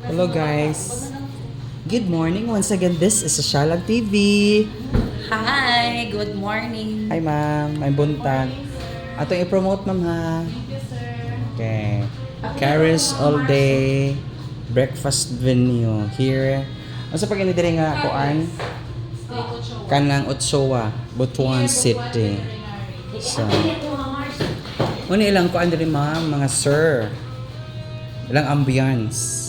Hello guys. Good morning once again. This is Sosyalan TV. Hi, good morning. Hi ma'am, may buntag. Atong i-promote ma'am ha. Okay. Caris All Day Breakfast Venue here. Ano sa pag-ini diri nga kuan? Kanang Otsoa, Butuan City. So, ano ilang kuan diri ma'am, mga sir. Ilang ambience.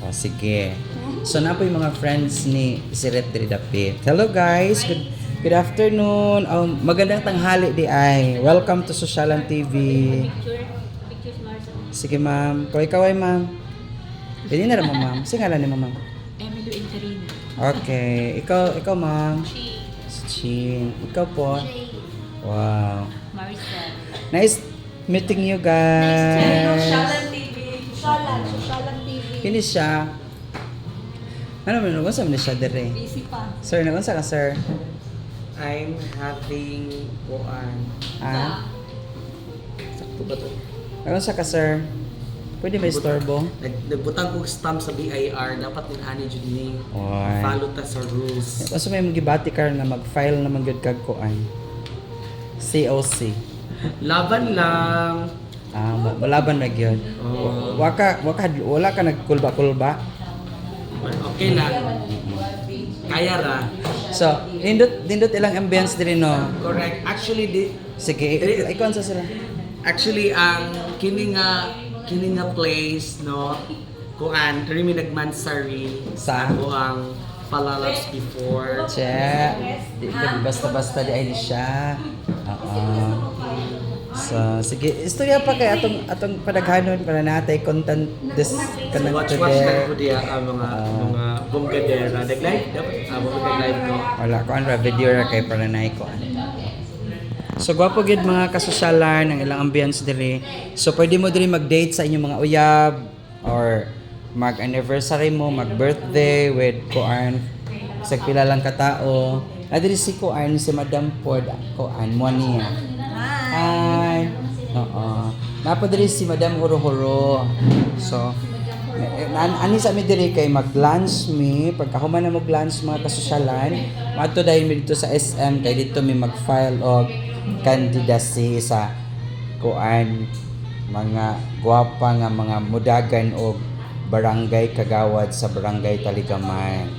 O, sige. So, na po yung mga friends ni Siret diri dapit. Hello guys, good afternoon. Magandang tanghali di ay. Welcome to Sosyalan TV. Sige ma'am. Kaway-kaway ma'am. Pwede na rin mo ma'am. Sige ngalan ni mo ma'am. Emily and Karina. Okay. Ikaw ma'am. Si Chin. Ikaw po. Wow. Maricel. Nice meeting you guys. Sosyalan TV. Sosyalan TV. Kini siya. Ano man, nung saan siya dire? Busy pa. Sir, nung saan ka sir? I'm having kuan. Ah? Sakto ba to? Nung saan ka sir? Pwede may istorbo? Nagbutang kong stamp sa BIR, dapat din ani jud ni. Oy. Follow ta sa rules. Kaso may magibati ka na mag-file naman gyud kag kuan. COC. Laban lang. Malaban na gyud. Oh. Wala ka nagkulba-kulba. Okay lang. Kaya ra. So, nindot ilang ambience diri no. Correct. Actually, Sige, ikaw sa sila. actually ang kini nga place no kuan diri mi nagmansari Sa? ako ang Palalabs before. Che, di ka basta-basta di ay siya. Oo. So, sige, istorya pa kay atong padaghanon para natay content this kanang Watch today. na ko diya ang mga bonggadera. Nag-live dapat amo nag-live no. Wala ko ang video ra kay para nay ko. So, gwapo gid mga kasosyalan ang ilang ambience diri. So, pwede mo diri mag-date sa inyong mga uyab or mag-anniversary mo, mag-birthday with kuan sa kilalang katao. Adiri si kuan si Madam Pod kuan Monia. Hi. Oo. Napadiri si Madam Horo-Horo. So, ani sa mi diri kay mag-lunch mi, pagkahuman na mag-lunch mga kasosyalan, mato dahil mi dito sa SM kay dito mi mag-file og candidacy sa kuan mga gwapa nga mga mudagan og barangay Kagawad sa barangay Taligaman.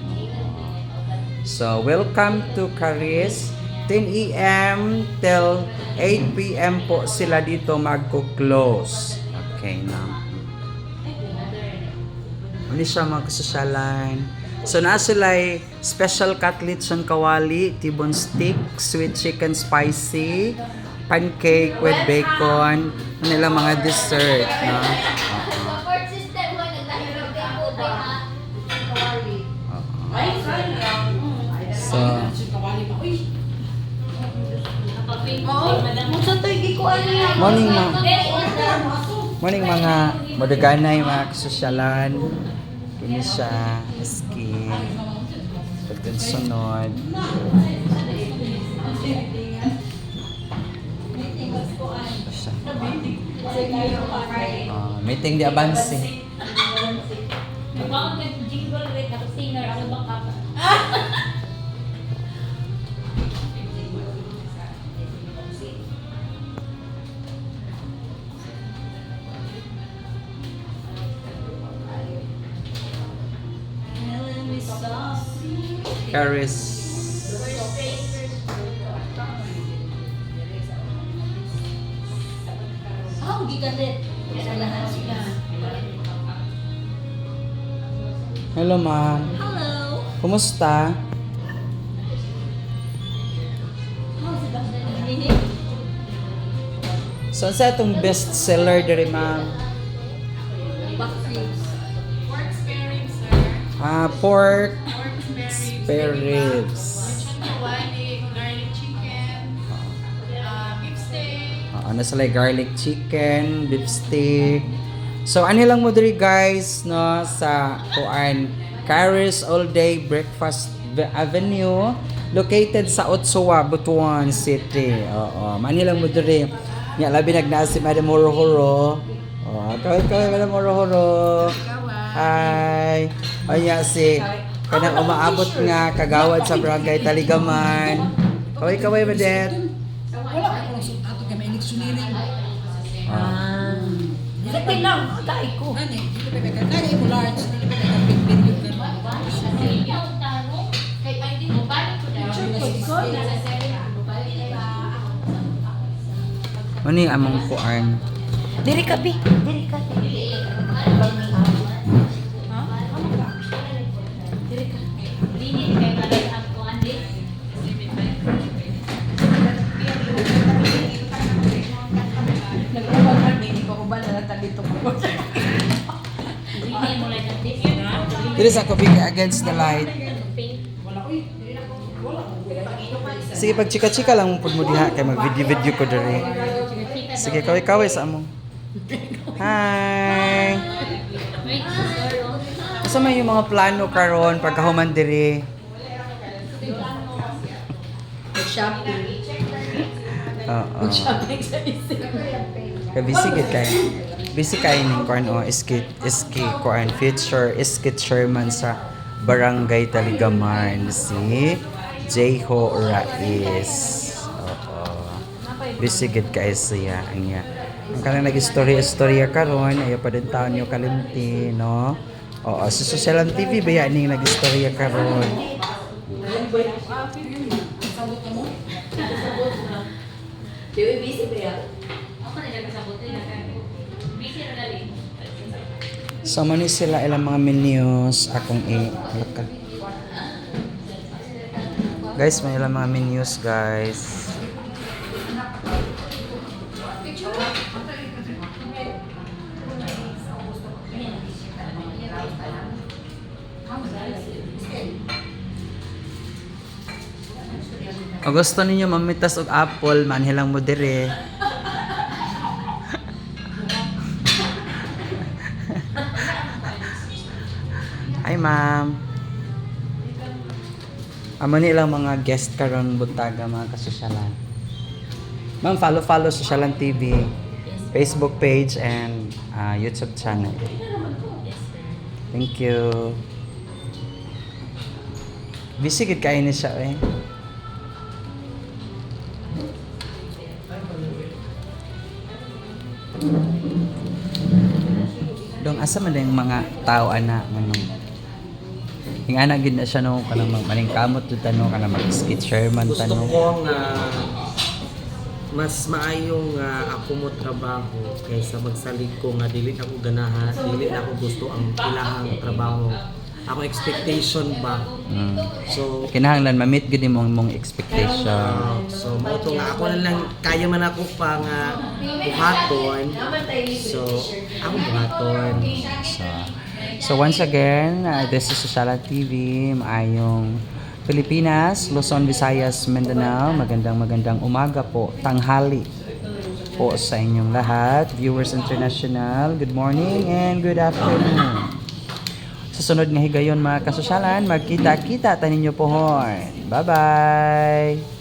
So, welcome to Caris. 10 a.m. till 8 p.m. po sila dito magko-close. Okay na. Ano siya mga kasosyalan? So, na sila special cutlets on kawali, tibon stick, sweet chicken spicy, pancake with bacon, ano nila mga dessert. No? Support system mo, nagdahirap din po ba ha? Kawali. So, Musa to, hindi ko ano yan. morning morning mga madaganay mga kasosyalan. Kini siya, skin. Pagkun sunod. Ito siya. Meeting di abansi. Caris. Hello ma'am. Hello. Kumusta? So, sa itong best seller diri ma'am? Pork spare ribs, sir. Pork Pork spare spare ribs. ribs. Lechon kawali, garlic chicken, beef steak. Ano sila garlic chicken, beef stick. So, ano lang mo diri guys, no, sa kuan Caris All Day Breakfast Avenue, located sa Otsoa, Butuan City. Oo, manilang mo diri. Nya labi nagnaa si Madam Horo-Horo. Oh, kaway Madam Horo-Horo. Hi. Hi. Aya si kanang umaabot nga kagawad sa barangay Taligaman. Kaway-kaway Madet. Wala ka lang sa ato kay may eleksyoneering. Sige lang, tayo ko. Ani, dili pa ka kaya mo large, dili pa ka big video ka. Kay ay di mo balik ko na. Ano yung among kuan? Diri ka, Bi. Diri ka. Dili sa ko against the light. Sige, pag chika-chika lang mo pud mo diha kay mag-video-video ko diri. Sige, kaway-kaway sa among. Hi. Asa may yung mga plano karon pagkahuman diri? Shopping. Oo. Shopping sa isip. Kay busy gid kay. Busy kay ning kuan o skit kuan feature skit chairman sa Barangay Taligaman si Jayho Rais. Oo. Busy gid kay siya anya. Ang kanang nag-istorya karon ayo pa din taon yung kalimti, no? Oo, sa Social TV ba yan ning nag-istorya karon? Sama ni sila ilang mga menus akong alaka. Guys, may ilang mga menus, guys. Kung gusto ninyo mamitas og apple, manhilang mo dire. Hi, ma'am. Amo ni lang mga guest karon buntaga mga kasosyalan. Ma'am, follow Sosyalan TV, Facebook page and YouTube channel. Thank you. Busy gid kay ni siya eh. Dong asa man yung mga tao ana nganong ingana gid na siya no kanang maningkamot jud tanong kanang mag-skit chairman Gusto tanong. ko nga mas maayong ako mo trabaho kaysa magsalig ko nga dili na ako ganahan, dili na ako gusto ang ilahang trabaho. Ako expectation ba? So Kinahanglan ma-meet gid imong expectation. so mao to nga ako na lang kaya man ako pa nga buhaton. So ako buhaton. So once again, this is Sosyalan TV, maayong Pilipinas, Luzon, Visayas, Mindanao. Magandang umaga po, tanghali po sa inyong lahat. Viewers international, good morning and good afternoon. Sa sunod nga higayon mga kasosyalan, magkita-kita taninyo pohon. Bye-bye!